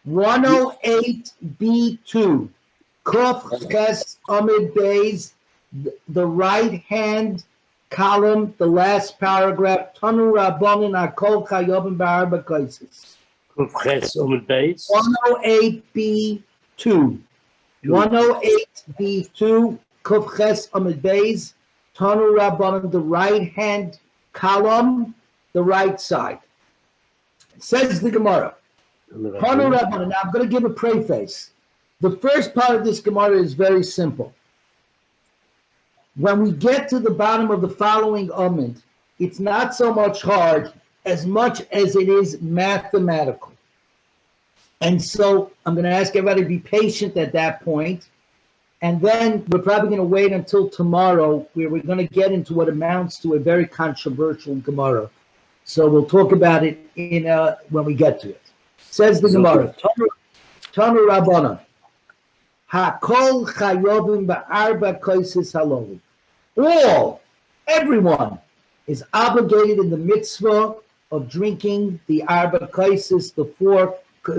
108B2. Kof Ches Amid Beis, the right hand column, the last paragraph. Tanu Rabbanan Akol Chayovim Ba'arba Kaisis. 108B2. 108B2. Kof Ches Amid Beis. Tanu Rabbanan, the right hand column, the right side. Says the Gemara. Tanu Rabbanan. Now I'm going to give a preface. The first part of this Gemara is very simple. When we get to the bottom of the following amud, it's not so much hard as much as it is mathematical. And so I'm going to ask everybody to be patient at that point. And then we're probably going to wait until tomorrow, where we're going to get into what amounts to a very controversial Gemara. So we'll talk about it when we get to it. Says the Gemara, Tanu Rabbanan. Hakol chayovim ba'arba kaisis haloli. Everyone is obligated in the mitzvah of drinking the arba kaisis, the 4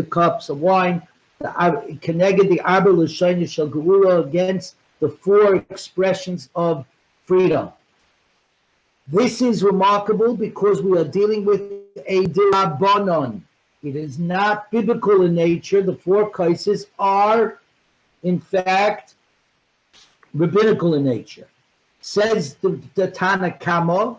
cups of wine, keneged the arba l'shayna shel geula, against the 4 expressions of freedom. This is remarkable because we are dealing with a dirabanan. It is not biblical in nature. The 4 kaisis are, in fact, rabbinical in nature. Says the Tanakama,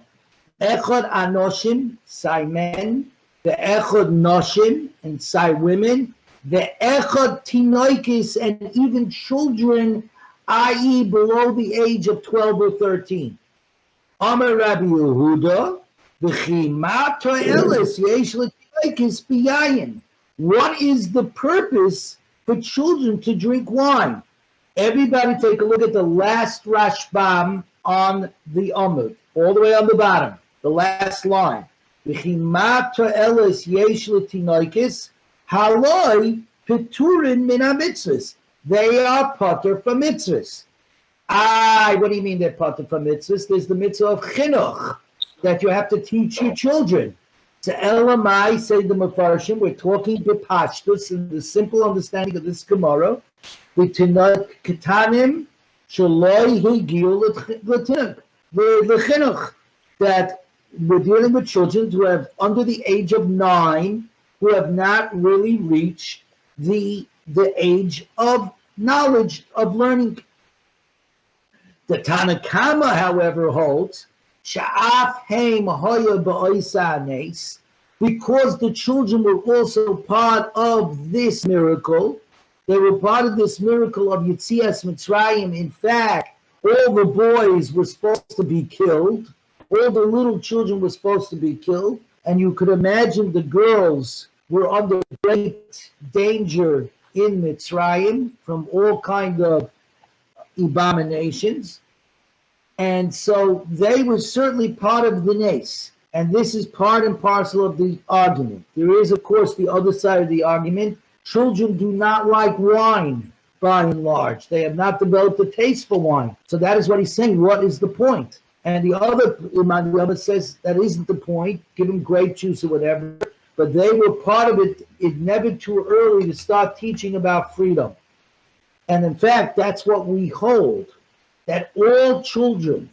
Echad Anoshim, Sai men, the Echad Noshim, and Sai women, the Echad Tinoikis, and even children, i.e. below the age of 12 or 13. Amar Rabbi Yehuda, V'chima to'eles yesh l'tinoikis biyayin. What is the purpose for children to drink wine? Everybody take a look at the last Rashbam on the Amud, all the way on the bottom, the last line. V'chima to'eles yesh l'tinoikis haloi peturin min ha-mitzvahs. They are patur from mitzvahs. What do you mean they're patur from mitzvahs? There's the mitzvah of chinuch, that you have to teach your children. To Elamai, say the Mefarshim, we're talking b'pashtus, in the simple understanding of this Gemara, v'tinok ketanim shaloi higiu l'chinuch, that we're dealing with children who have under the age of 9, who have not really reached the age of knowledge, of learning. The Tanakama, however, holds because the children were also part of this miracle. They were part of this miracle of Yetzias Mitzrayim. In fact, all the boys were supposed to be killed. All the little children were supposed to be killed. And you could imagine the girls were under great danger in Mitzrayim from all kinds of abominations. And so they were certainly part of the nes. And this is part and parcel of the argument. There is, of course, the other side of the argument. Children do not like wine, by and large. They have not developed a taste for wine. So that is what he's saying. What is the point? And the other says that isn't the point. Give them grape juice or whatever. But they were part of it. It's never too early to start teaching about freedom. And in fact, that's what we hold. That all children,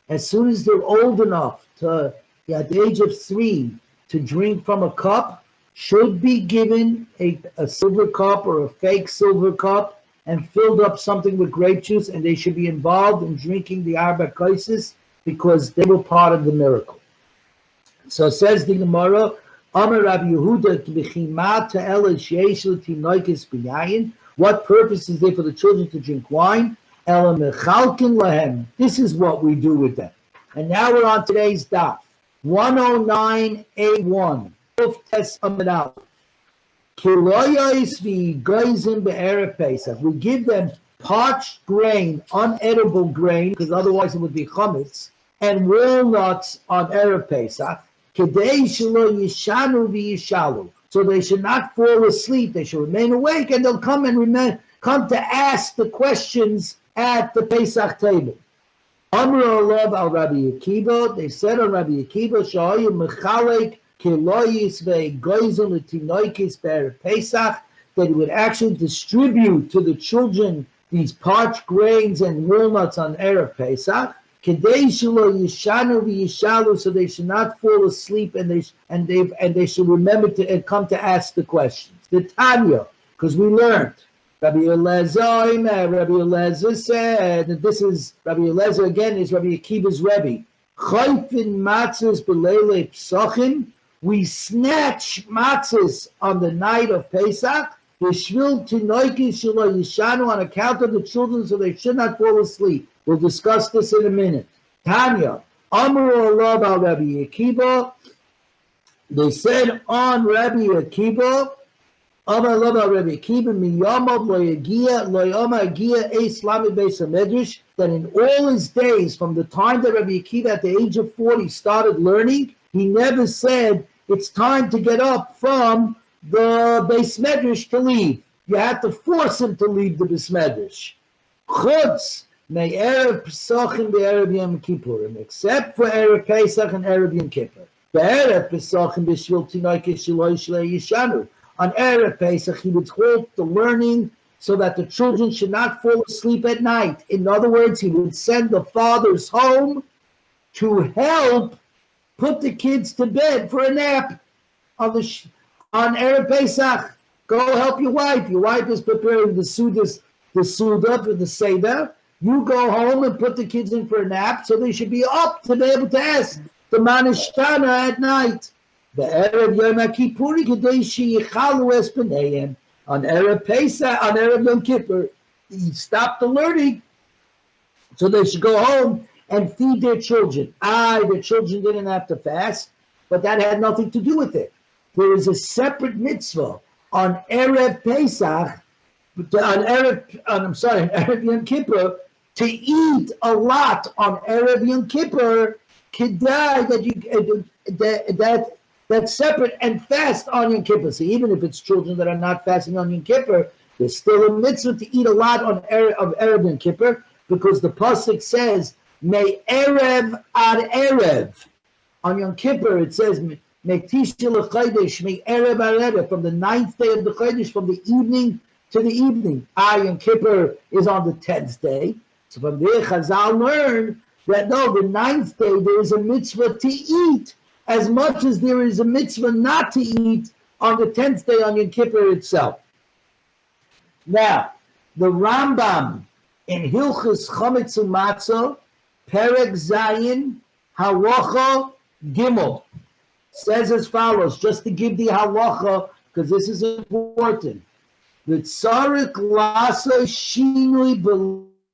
as soon as they're old enough to, at the age of 3, to drink from a cup, should be given a silver cup or a fake silver cup and filled up something with grape juice, and they should be involved in drinking the arba kaisis because they were part of the miracle. So says the Gemara, Amar Rabbi Yehuda, B'chima ta'el sheyesh l'tinoikis b'yayin. What purpose is there for the children to drink wine? This is what we do with them. And now we're on today's daf. 109A1. We give them parched grain, unedible grain, because otherwise it would be chametz, and walnuts on Erev Pesach. So they should not fall asleep. They should remain awake, and they'll come to ask the questions at the Pesach table. Amr Olav al Rabbi Akiva, they said on Rabbi Akiva, Sha'ayim Mechalek Kiloyis ve'goizim l'tinoikis be'erev Pesach, that he would actually distribute to the children these parched grains and walnuts on Erev Pesach, Kedei shelo yishanu v'yishalu, so they should not fall asleep and they should remember to and come to ask the questions. The Tanya, because we learned. Rabbi Eliezer said that this is Rabbi Eliezer again is Rabbi Akiva's Rebbe. Chayfin matzahs b'leilei Pesachim. We snatch matzahs on the night of Pesach. B'shvil tinoikim shelo yishanu, on account of the children, so they should not fall asleep. We'll discuss this in a minute. Tanya, Amru Allah al Rabbi Akiva. They said on Rabbi Akiva, Amar Allah al Rabbi Akiva, Miyamad lo yagia lo yama yagia Islami Beis HaMedrash, that in all his days, from the time that Rabbi Akiva at the age of 40 started learning, he never said it's time to get up from the Beis Medrash to leave. You had to force him to leave the Beis Medrash. Chutz may Erev Pesachim be'Erev Yom Kippurim, except for Erev Pesach and Erev Yom Kippur. Be'Erev Pesachim b'shvil tinoikim shelo yishanu. On Erev Pesach, he would halt the learning so that the children should not fall asleep at night. In other words, he would send the fathers home to help put the kids to bed for a nap on Erev Pesach. Go help your wife. Your wife is preparing the Suda for the Seder. You go home and put the kids in for a nap, so they should be up to be able to ask the Manishtana at night. The Erev Yom Kippur, Kadeshi Yichalu Es B'neihem. On Erev Pesach, on Erev Yom Kippur, he stopped the learning, so they should go home and feed their children. Their children didn't have to fast, but that had nothing to do with it. There is a separate mitzvah on Erev Pesach, on Erev Yom Kippur, to eat a lot on Erev Yom Kippur, kedai, that's separate, and fast on Yom Kippur. So even if it's children that are not fasting on Yom Kippur, there's still a mitzvah to eat a lot on Erev Yom Kippur, because the pasuk says, "May Erev ad Erev." On Yom Kippur it says, "May Tisha l'Chodesh, may Erev ad Erev," from the 9th day of the Chodesh, from the evening to the evening. Yom Kippur is on the 10th day. So from there, Chazal learned that no, the 9th day there is a mitzvah to eat as much as there is a mitzvah not to eat on the 10th day on Yom Kippur itself. Now, the Rambam in Hilchus Chometz U'Matzah, Perek Zayin, Halacha Gimel, says as follows, just to give the halacha, because this is important. V'tzarik lasa shinui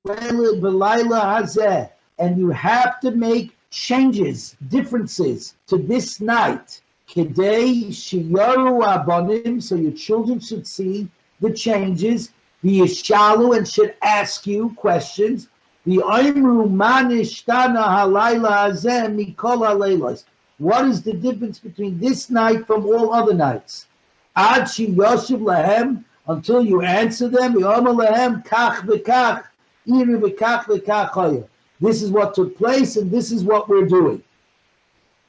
b'layla hazeh, and you have to make changes, differences to this night. Kedei shiyaru abanim, so your children should see the changes. V'yishalu, and should ask you questions. V'ayimru ma nishtana halayla hazeh mikol halaylos. What is the difference between this night from all other nights? Ad shi yoshiv lahem, until you answer them. Yomer lahem kach v'kach, iri v'kach v'kach hoya. This is what took place, and this is what we're doing.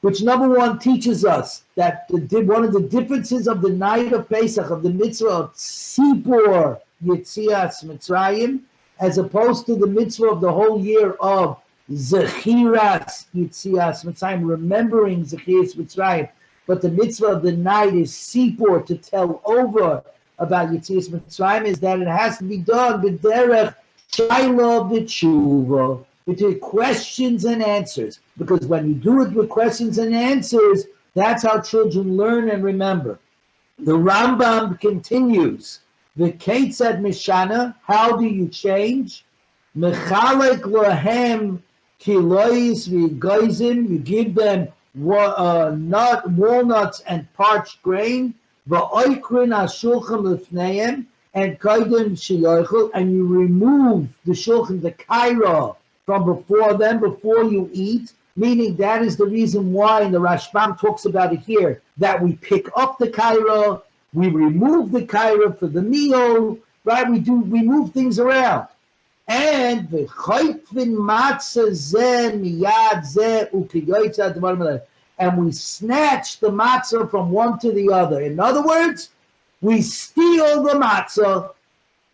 Which, number one, teaches us that one of the differences of the night of Pesach, of the mitzvah of Sipur Yetzias Mitzrayim, as opposed to the mitzvah of the whole year of Zechiras Yetzias Mitzrayim, remembering Zechiras Mitzrayim. But the mitzvah of the night is Sipur, to tell over about Yetzias Mitzrayim, is that it has to be done b'derech shayla v'tshuva, between questions and answers. Because when you do it with questions and answers, that's how children learn and remember. The Rambam continues, V'keitzad mishana, how do you change? Mechalek lohem kilois v'goizim, you give them walnuts and parched grain, v'oikrin ha'shulchan lefneim, and kaidem sheyochel, and you remove the shulchan, the kaira, from before them, before you eat, meaning that is the reason why, and the Rashbam talks about it here, that we pick up the kaira, we remove the kaira for the meal, right? We move things around. And we snatch the matzah from one to the other. In other words, we steal the matzah.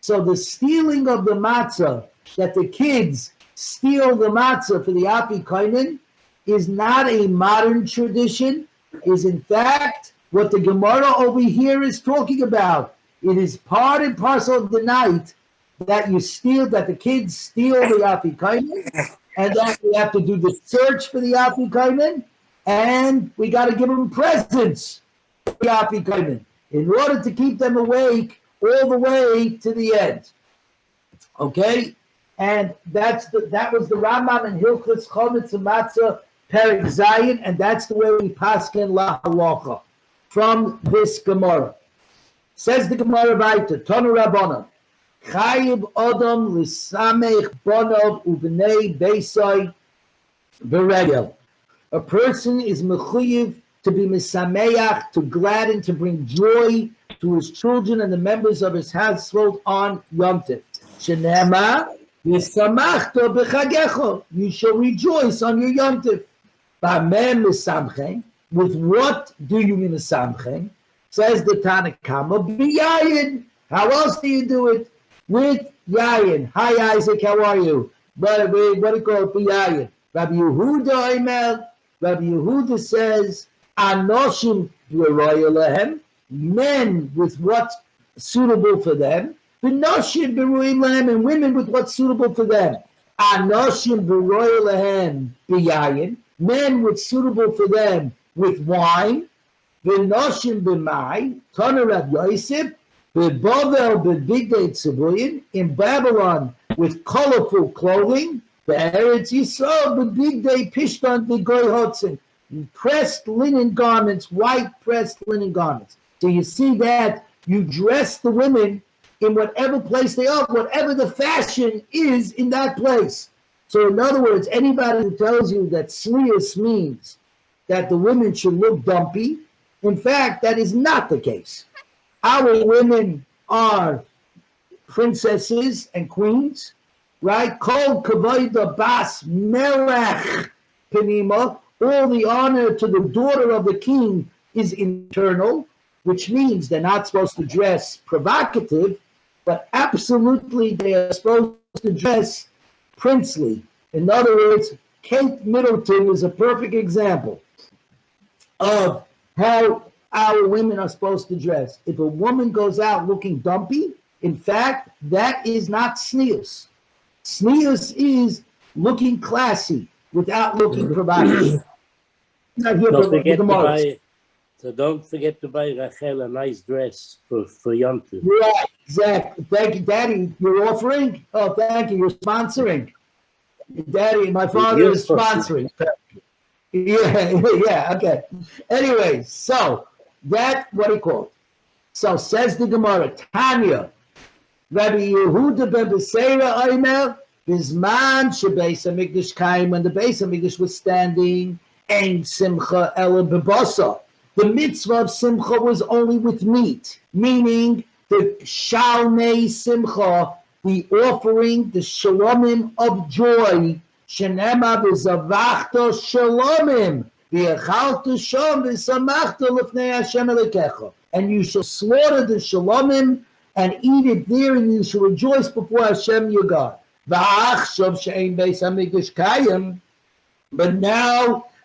So the stealing of the matzah, that the kids steal the matzah for the Afikomen, is not a modern tradition, is in fact what the Gemara over here is talking about. It is part and parcel of the night that you steal, that the kids steal the Afikomen, and that we have to do the search for the Afikomen, and we got to give them presents for the Afikomen in order to keep them awake all the way to the end. Okay? And that was the Rambam in Hilchos Chometz and Matzah Perek Zayin, and that's the way we paskin la halacha from this Gemara. Says the Gemara weiter, Tonu Rabbanan, Chayiv Odom L'samech Bonov Uvnei Beisai V'regel. A person is mechuyev to be misameach, to gladden, to bring joy to his children and the members of his household on Yom Tov. Shenema v'samachto b'chagecho. You shall rejoice on your Yom Tov. B'ameh misamchen. With what do you misamchen? Says the Tanakama, b'yayin. How else do you do it? With yayin. Hi Isaac, how are you? What do you call it? B'yayin. Rabbi Yehuda Omer. Rabbi Yehuda says, Anoshim b'roya lehem. Men with what's suitable for them. V'noshim b'roya lehem. And women with what's suitable for them. Anoshim b'roya lehem b'yayin. Men with suitable for them with wine. V'noshim b'mai. Tana Rav Yosef. B'bovel b'bigdei tzibuyin. In Babylon with colorful clothing. Eretz Yisrael, the big day pishtan the goy hotzin, pressed linen garments, white pressed linen garments. So you see that you dress the women in whatever place they are, whatever the fashion is in that place. So in other words, anybody who tells you that tznius means that the women should look dumpy, in fact, that is not the case. Our women are princesses and queens. Right? Kol kavod bas melech penima. All the honor to the daughter of the king is internal, which means they're not supposed to dress provocative, but absolutely they are supposed to dress princely. In other words, Kate Middleton is a perfect example of how our women are supposed to dress. If a woman goes out looking dumpy, in fact, that is not tznius. Tznius is looking classy without looking provocative. Don't forget to buy Rachel a nice dress for Yom Tov. Right, exactly. Thank you, Daddy. You're offering? Oh, thank you. You're sponsoring. Daddy, my father is sponsoring. Yeah, okay. Anyway, so that, what he called. So says the Gemara, Tanya, Rabbi Yehuda ben Beseira Omer, Bizman shebeis hamikdash kaim, when the Beis Hamikdash was standing, ein simcha ela bebasa. The mitzvah of simcha was only with meat, meaning the shalmei simcha, the offering, the shalomim of joy, shenema v'zavachta shalomim, v'yachalta shom v'samachta lefnei Hashem Elokecha. And you shall slaughter the shalomim and eat it there, and you shall rejoice before Hashem your God. But now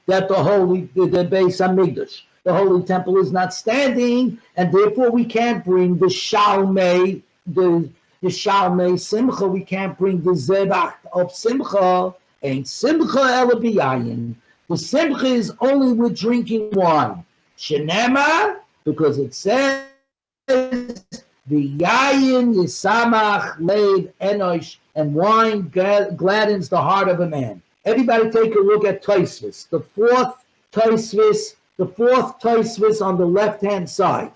that the Beis Hamikdash, the holy temple is not standing, and therefore we can't bring the shalmei, the shalmei simcha, we can't bring the zebach of simcha, and simcha ela b'yayin. The simcha is only with drinking wine. Shenema, because it says, the yayin yisamach lev enosh, and wine gladdens the heart of a man. Everybody take a look at Tosfos, the fourth Tosfos on the left-hand side.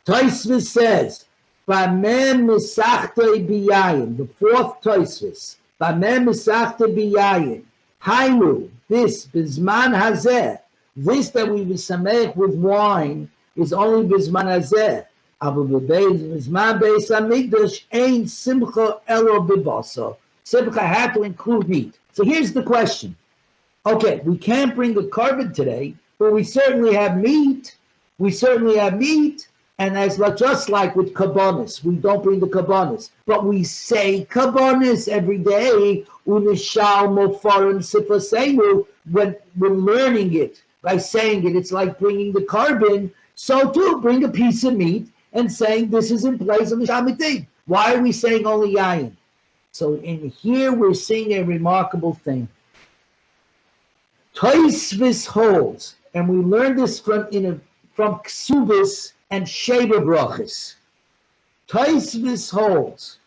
Tosfos says, "Bamem misachte biyayin." The fourth Tosfos, "Bamem misachte biyayin." Hainu, this bizman hazeh, this that we misamech with wine is only bizman hazeh. Simcha had to include meat. So here's the question. Okay, we can't bring the carbon today, but we certainly have meat. And just like with kabbanis, we don't bring the kabbanis, but we say kabbanis every day. Unishal mofarim sifasenu, when we're learning it by saying it. It's like bringing the carbon. So too, bring a piece of meat and saying this is in place of the shamitim. Why are we saying only yayin? So in here we're seeing a remarkable thing. Tosfos holds, and we learned this from Ksubis and Sheba Brachas. Tosfos holds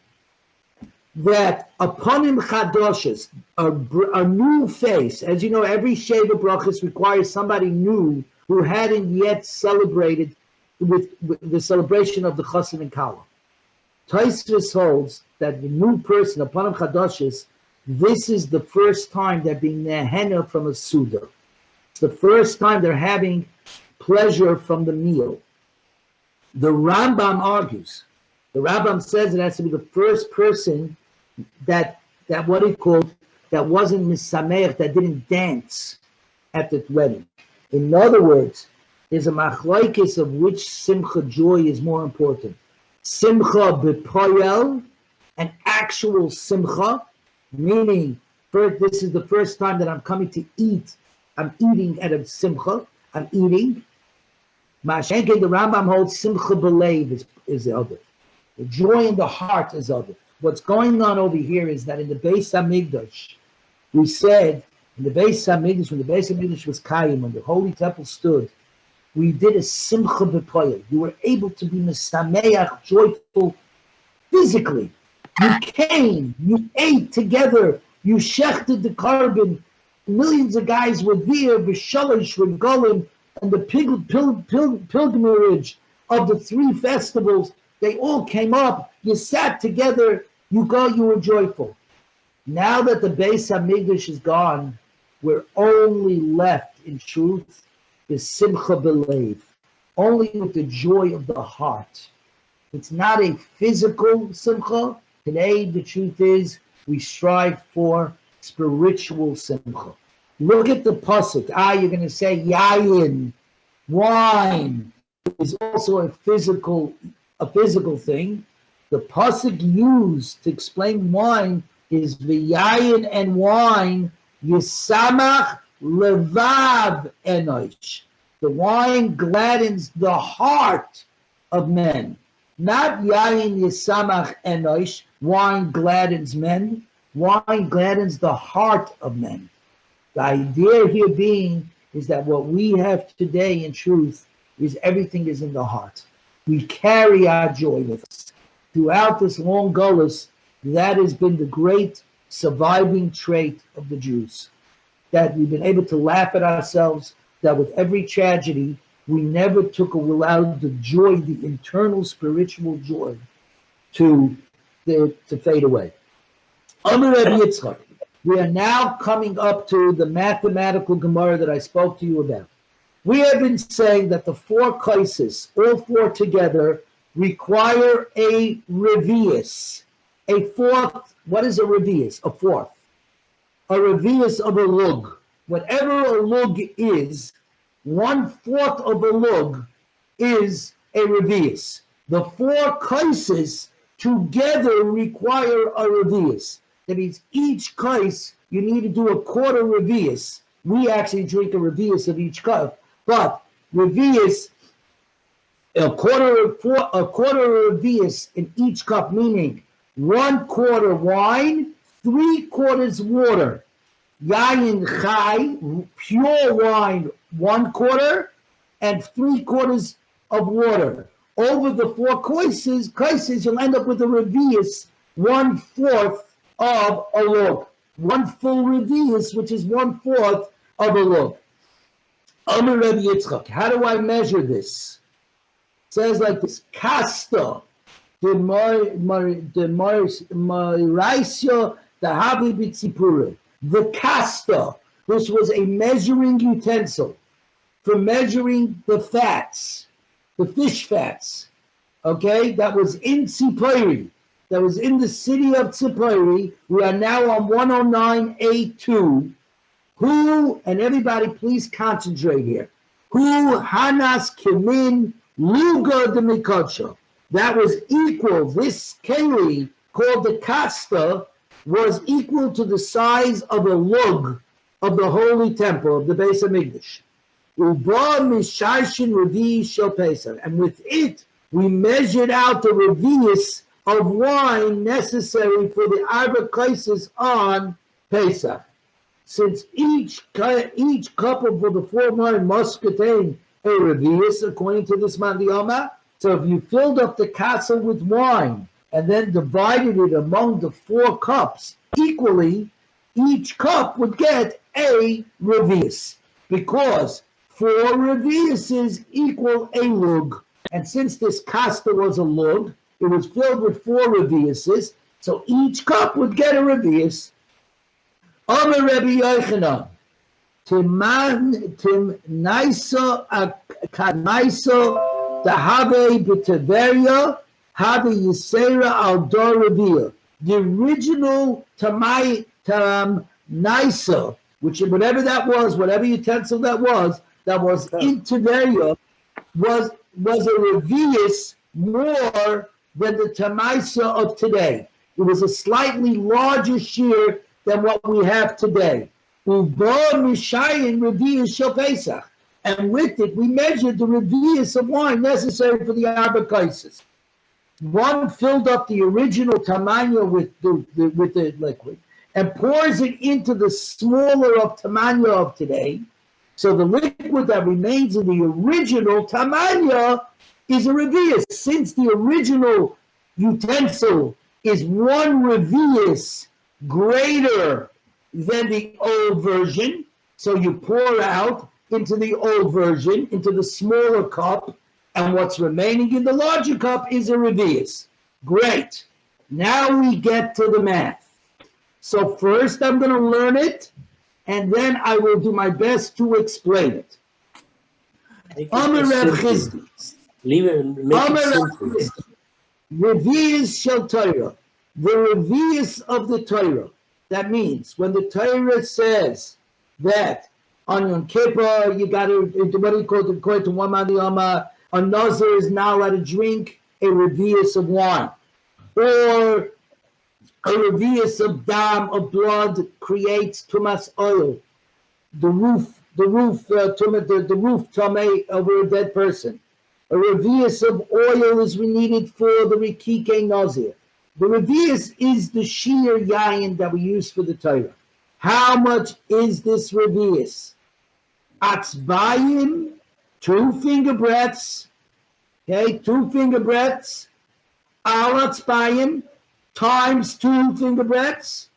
that aponim chadoshes, a new face, as you know, every Sheba Brachas requires somebody new who hadn't yet celebrated with the celebration of the Chassan and Kala. Tosfos holds that the new person, aponim chadoshes, this is the first time they're being nehenna from a Suda. It's the first time they're having pleasure from the meal. The Rambam argues. The Rambam says it has to be the first person that what he called, that wasn't misameach, that didn't dance at the wedding. In other words, there's a machlokes of which simcha, joy, is more important. Simcha b'poyel, an actual simcha, meaning first, this is the first time that I'm coming to eat. I'm eating at a simcha. I'm eating. Mashenke, the Rambam holds simcha b'leiv is the other. The joy in the heart is other. What's going on over here is that in the Beis Hamikdash, we said, in the Beis Hamikdash, when the Beis Hamikdash was Kayim, when the Holy Temple stood, we did a simcha b'poyel. You were able to be mesameach, joyful, physically. You came, you ate together, you shechted the carbon. Millions of guys were there, v'shalosh v'golim, and the pilgrimage of the three festivals. They all came up. You sat together. You were joyful. Now that the Beis Hamikdash is gone, we're only left, in truth, is simcha b'leiv, only with the joy of the heart. It's not a physical simcha. Today, the truth is, we strive for spiritual simcha. Look at the pasuk. You're going to say yayin, wine is also a physical thing. The pasuk used to explain wine is v'yayin, and wine yisamach levav enosh. The wine gladdens the heart of men. Not yayin yisamach enosh, wine gladdens men. Wine gladdens the heart of men. The idea here being is that what we have today in truth is everything is in the heart. We carry our joy with us. Throughout this long gullus, that has been the great surviving trait of the Jews. That we've been able to laugh at ourselves, that with every tragedy, we never allowed the joy, the internal spiritual joy, to fade away. Amar Rabbi Yitzchak, we are now coming up to the mathematical Gemara that I spoke to you about. We have been saying that the four kaises, all four together, require a revius. A fourth, what is a revius? A fourth. A revius of a lug. Whatever a lug is, 1/4 of a lug is a revius. The four kaises together require a revius. That means each kais, you need to do a quarter revius. We actually drink a revius of each cup, but revius, a quarter revius in each cup, meaning 1/4 wine, 3/4 water. Yayin chai, pure wine, 1/4, and 3/4 of water. Over the four kaises, you'll end up with a revius, 1/4 of a log. One full revius, which is 1/4 of a log. Amar Rabbi Yitzchak, how do I measure this? It says like this: Kasta, the Maraisya, the Habi B'tzipure. The kasta, this was a measuring utensil for measuring the fats, the fish fats. Okay, that was in Tzipori. That was in the city of Tzipori. We are now on 109A2. Who, and everybody please concentrate here, who hanas kimin Luga de Mikocha. That was equal. This keli, called the kasta, was equal to the size of a lug of the holy temple, of the Beis Hamikdash. Uba misharshin revi shel Pesach. And with it, we measured out the revius of wine necessary for the arba kaisis on Pesach. Since each cup of the 4 wine must contain a revius, according to this mandiyama, so if you filled up the kasa with wine and then divided it among the 4 cups equally, each cup would get a revius, because 4 reviuses equal a lug. And since this kasta was a lug, it was filled with 4 reviuses, so each cup would get a revius. Omer Rebbe Yochanan, Tim Naisa Kanaisa Dahave B'Teveria Have Yisera Al Dor Revia. The original Naisa, which whatever that was, whatever utensil that was in Tiberia, was a revius more than the Tamaisa of today. It was a slightly larger shear than what we have today. Uba Mishayin revius shel Pesach. And with it, we measured the revius of wine necessary for the arba kaisis. One filled up the original tamanya with the liquid and pours it into the smaller of tamanya of today. So the liquid that remains in the original tamanya is a revius. Since the original utensil is 1 revius greater than the old version, so you pour out into the old version, into the smaller cup, and what's remaining in the larger cup is a revius. Great. Now we get to the math. So first I'm going to learn it, and then I will do my best to explain it. Amar Reb Chizdi. Revius shel Torah. The revius of the Torah. That means when the Torah says that on Yom Kippur you got to, what do you call it, according to one Madiyama, a Nazir is not allowed to drink a revius of wine, or a revius of dam, of blood, creates tumas oil, the roof tamei over a dead person. A revius of oil is needed for the rikike Nazir. The revius is the sheer yayin that we use for the Torah. How much is this revius? Atzbayim, 2 finger breaths. Okay, 2 finger breaths. Al atzbayim times 2 finger breaths.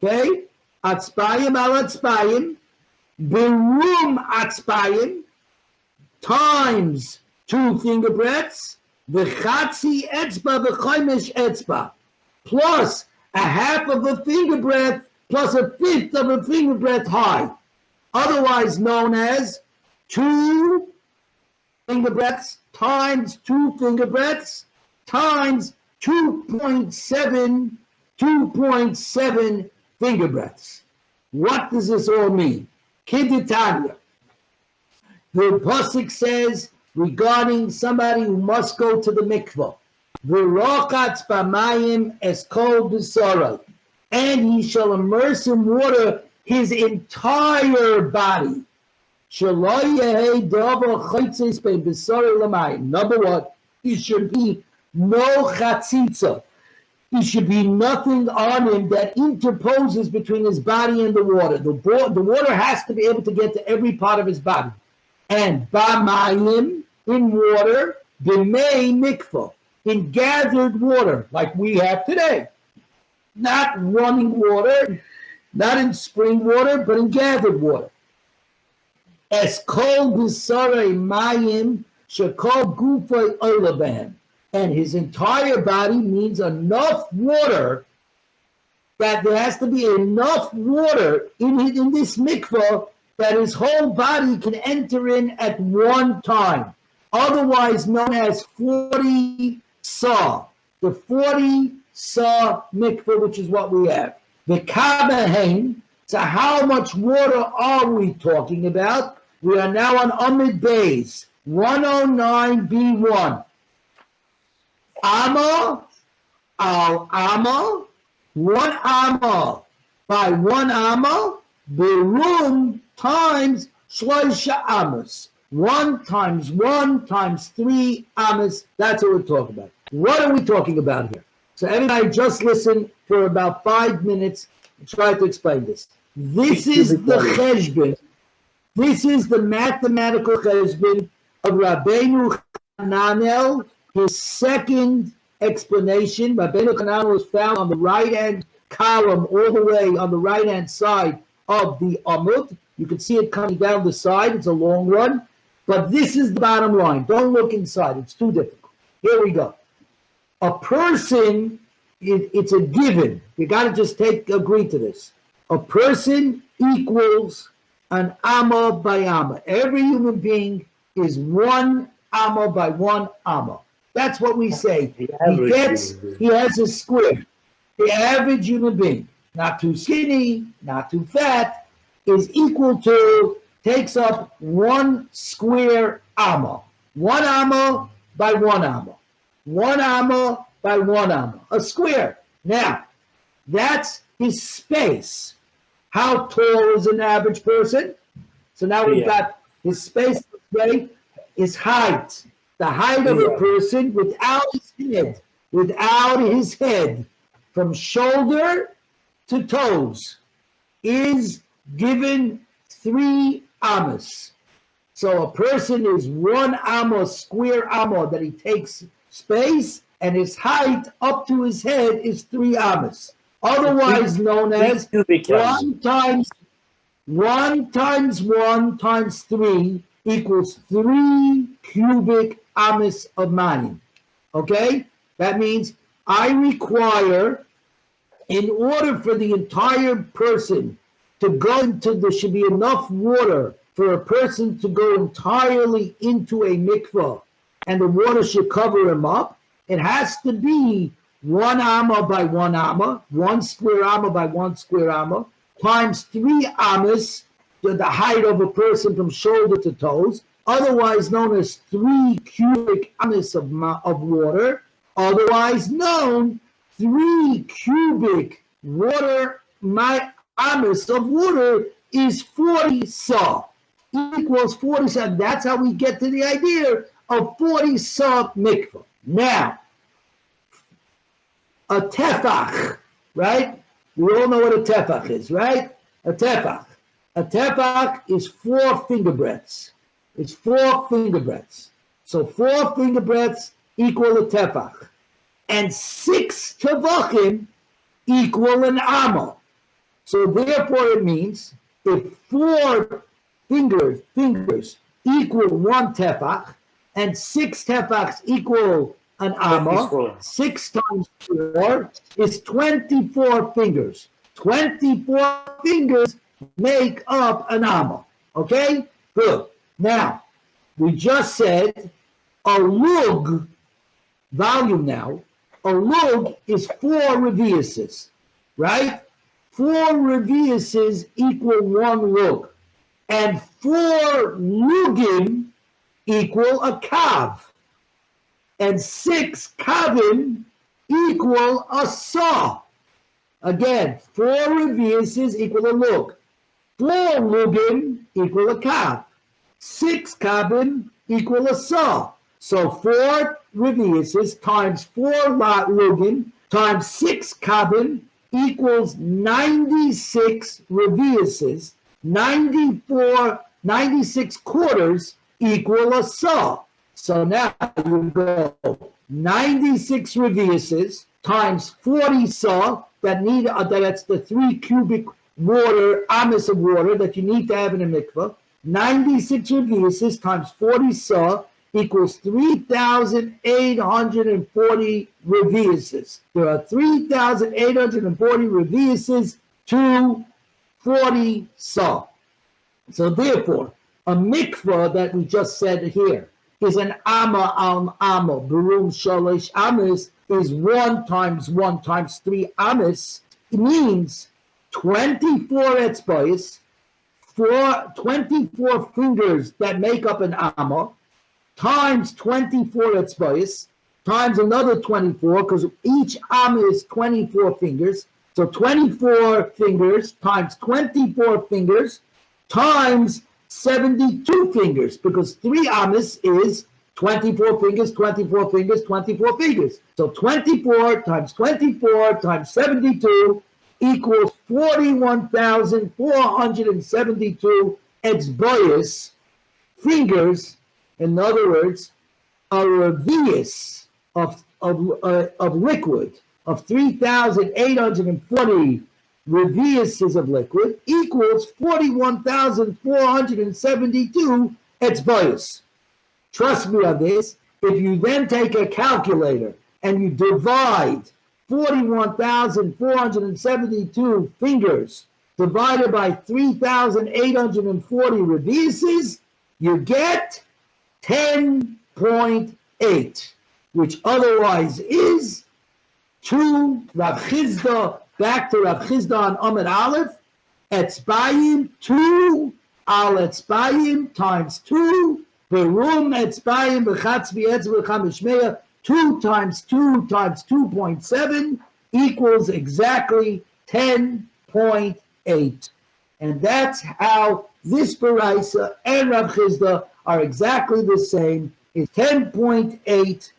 Okay, atzbayim al atzbayim. Berum atzbayim times 2 finger breaths. V'chatzi etzba v'chomish etzba, plus a half of a finger breath, plus a fifth of a finger breath high, otherwise known as 2 finger breaths times 2 finger breaths times 2.7 finger breaths. What does this all mean? Kiditanya. The pasuk says regarding somebody who must go to the mikvah, v'rochatz b'mayim eskol b'sorah, and he shall immerse in water his entire body. Shelo yehei davar chaitzis bein b'sorah l'mayim. Number 1, it should be no chatzitza. There should be nothing on him that interposes between his body and the water. The water has to be able to get to every part of his body. And b'mayim, in water, b'mei mikvah, in gathered water, like we have today. Not running water, not in spring water, but in gathered water. Es kol b'sarei mayim shekol gufay olaban. And his entire body means enough water, that there has to be enough water in this mikvah that his whole body can enter in at one time, otherwise known as 40 saw, the 40 saw mikvah, which is what we have. The kabahain. So how much water are we talking about? We are now on Amid Bays. 109b1. Amma al amma, 1 amma by 1 amma, berum times shloisha amas. 1 times 1 times 3 amas. That's what we're talking about. What are we talking about here? So everybody just listen for about 5 minutes and try to explain this. This is the cheshbon. This is the mathematical cheshbon of Rabbeinu Hananel, his second explanation. Rabbeinu Hananel was found on the right-hand column, all the way on the right-hand side of the Amud. You can see it coming down the side. It's a long one. But this is the bottom line. Don't look inside. It's too difficult. Here we go. A person, it's a given. You got to just agree to this. A person equals an amma by amma. Every human being is 1 amma by 1 amma. That's what we say. He has a square. The average human being, not too skinny, not too fat, is equal to, takes up 1 square amma. 1 amma by 1 amma. 1 amma by 1 amma. A square. Now, that's his space. How tall is an average person? So now we've got his space, his height. The height of a person without his head, from shoulder to toes, is given 3 amas. So a person is 1 amma, square amma, that he takes space, and his height up to his head is 3 amas. Otherwise known as 1 times 1 times 3 equals 3 cubic amas of manim. Okay? That means I require, in order for the entire person to go into, there should be enough water for a person to go entirely into a mikvah, and the water should cover him up. It has to be 1 amma by 1 amma, 1 square amma by 1 square amma, times 3 amas, the height of a person from shoulder to toes, otherwise known as 3 cubic amas of water, otherwise known 3 cubic water, amas of water is 40 sa, equals 40 sa. That's how we get to the idea of 40 sa mikvah. Now, a tefach, right? We all know what a tefach is, right? A tefach. A tefach is 4 finger breadths. It's 4 finger breadths. So 4 finger breadths equal a tefach. And 6 tefachim equal an amma. So therefore it means if 4 fingers equal 1 tefach, and 6 tefachs equal an amma, 6 times 4 is 24 fingers. 24 fingers make up an amma. Okay? Good. Now, we just said a lug, volume now, a lug is 4 reviuses, right? 4 reviuses equal 1 lug. And 4 lugim equal a kav. And 6 kavim equal a saw. Again, 4 reviuses equal a lug. 4 lugim equal a kav. 6 kavim equal a saw. So 4 reviuses times 4 lugim times 6 kavim equals 96 reviuses. 96 quarters equal a saw. So now you go 96 reviuses times 40 saw, that's the 3 cubic water, amas of water that you need to have in a mikvah. 96 reviuses times 40 saw equals 3,840 reviuses. There are 3,840 reviuses to 40 saw. So therefore, a mikvah that we just said here is an amma al amma, berum shalosh amas, is 1 times 1 times 3 amas. It means 24 etzbais, 24 fingers that make up an amma, times 24 etzbayis, times another 24, because each am is 24 fingers. So 24 fingers times 24 fingers times 72 fingers, because 3 amis is 24 fingers, 24 fingers, 24 fingers. So 24 times 24 times 72 equals 41,472 etzbayis, fingers. In other words, a revius of liquid of 3,840 reviuses of liquid equals 41,472 etzbayis. Trust me on this. If you then take a calculator and you divide 41,472 fingers divided by 3,840 reviuses, you get 10.8, which otherwise is 2 Rav Chizda, back to Rav Chizda on Amud Aleph, etzbayim, 2 al etzbayim times 2, berum etzbayim b'chatzbi etzba b'chamishmeya, 2 times 2 times 2.7 equals exactly 10.8. And that's how this Baraisa and Rav Chizda are exactly the same. It's 10.8,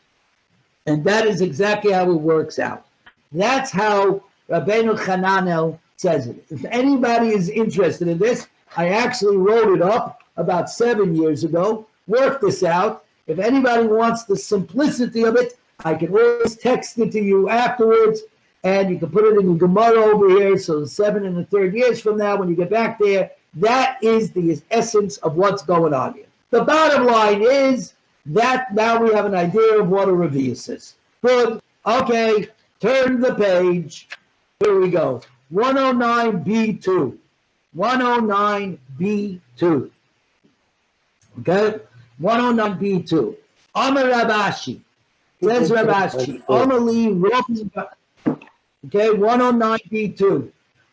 and that is exactly how it works out. That's how Rabbeinu Hananel says it. If anybody is interested in this, I actually wrote it up about 7 years ago, worked this out. If anybody wants the simplicity of it, I can always text it to you afterwards, and you can put it in the Gemara over here, so 7 1/3 years from now, when you get back there, that is the essence of what's going on here. The bottom line is that now we have an idea of what a revius is. Good. Okay, turn the page. Here we go. 109b2. 109b2. Okay? 109b2. Amar Rabashi. Says Rabashi. Amali Robin. Okay, 109b2.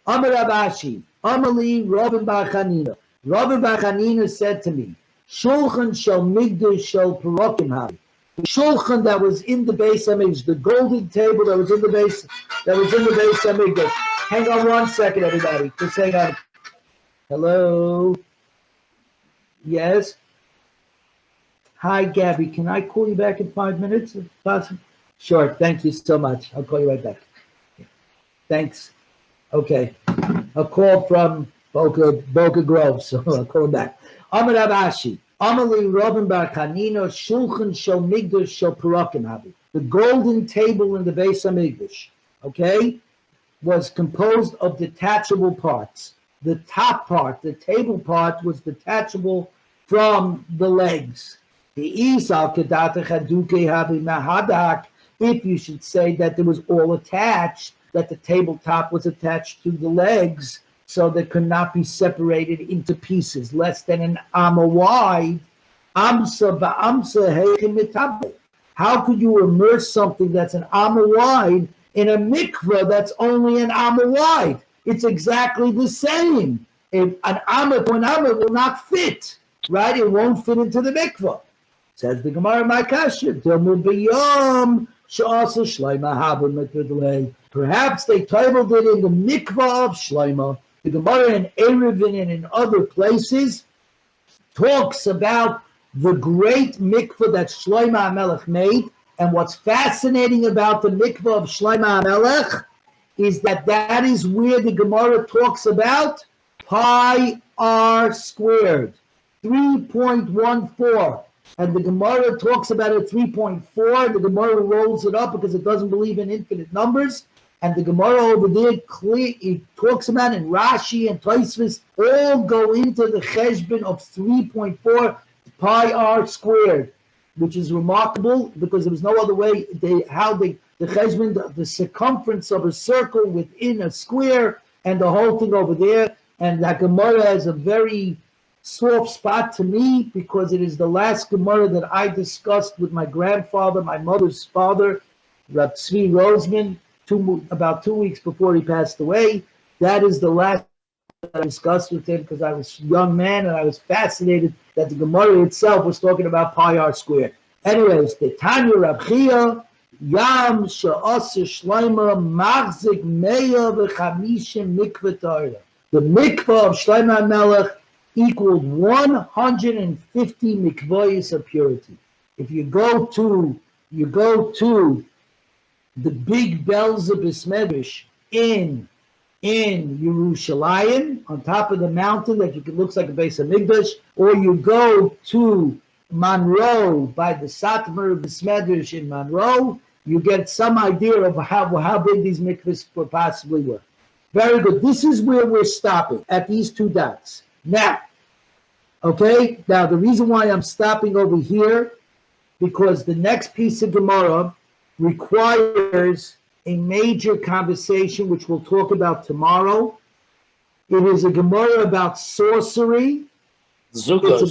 Amar Rabashi. Amali Robin Bar Chanina. Robin Bar Chanina said to me, Shulchan shel migdash shel parokim havi. The shulchan that was in the Beis Hamikdash, the golden table that was in the Beis Hamikdash. Hang on 1 second, everybody. Just hang on. Hello. Yes. Hi, Gabby. Can I call you back in 5 minutes, if possible? Sure. Thank you so much. I'll call you right back. Thanks. Okay. A call from Boca Grove, so I'll call him back. Amar Abashi, Amali Robin Bar Chanina, Shulchan Shel Migdash Shel Parokim Havi. The golden table in the Beis Hamikdash, okay, was composed of detachable parts. The top part, the table part, was detachable from the legs. The Isal Kedata Chaduke Havi Mahadak, if you should say that it was all attached, that the tabletop was attached to the legs, so they could not be separated into pieces less than an amma wide. Amsa ba'amsa heichim. How could you immerse something that's an amma wide in a mikveh that's only an amma wide? It's exactly the same. If an amma to an amma will not fit, right? It won't fit into the mikveh. Says the Gemara, my kasha, perhaps they titled it in the mikveh of Shlomo. The Gemara in Eruvin and in other places talks about the great mikveh that Shlomo HaMelech made. And what's fascinating about the mikveh of Shlomo HaMelech is that that is where the Gemara talks about pi r squared, 3.14. And the Gemara talks about it 3.4. The Gemara rolls it up because it doesn't believe in infinite numbers. And the Gemara over there, it talks about in Rashi and Tosfos, all go into the cheshbon of 3.4 pi r squared, which is remarkable because there was no other way. The cheshbon, the circumference of a circle within a square, and the whole thing over there. And that Gemara has a very soft spot to me because it is the last Gemara that I discussed with my grandfather, my mother's father, Rab Tzvi Roseman, about 2 weeks before he passed away. That is the last that I discussed with him because I was a young man and I was fascinated that the Gemara itself was talking about pi r squared. Anyways, the Tanya Rab Chia, Yam she'aseh shleima machzik meya v'chamishim mikveh Torah. The mikveh of Shlomo HaMelech equaled 150 mikvahs of purity. If you go to the big bells of Besmedrash in Yerushalayim, on top of the mountain that looks like a base of Migdash, or you go to Monroe by the Satmar of Besmedrash in Monroe, you get some idea of how big these mikvahs possibly were. Very good. This is where we're stopping, at these two dots. Now, the reason why I'm stopping over here, because the next piece of Gemara requires a major conversation, which we'll talk about tomorrow. It is a Gemara about sorcery. Zugos.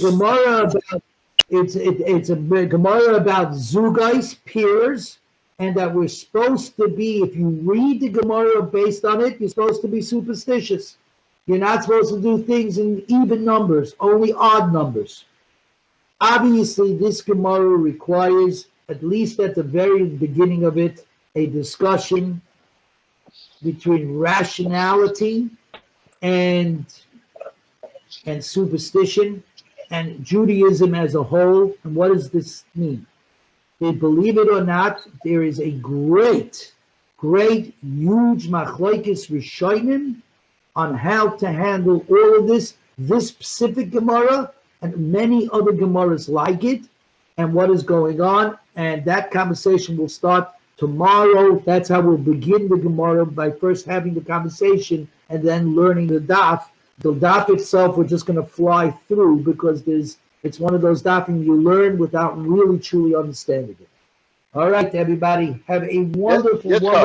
It's a Gemara about zugais, peers, and that we're supposed to be, if you read the Gemara based on it, you're supposed to be superstitious. You're not supposed to do things in even numbers, only odd numbers. Obviously, this Gemara requires, at least at the very beginning of it, a discussion between rationality and superstition and Judaism as a whole. And what does this mean? Believe it or not, there is a great, huge machlokes rishonim on how to handle all of this specific Gemara and many other Gemaras like it, and what is going on. And that conversation will start tomorrow. That's how we'll begin the Gemara, by first having the conversation and then learning the daf. The daf itself, we're just going to fly through because it's one of those dafim you learn without really truly understanding it. All right, everybody, have a wonderful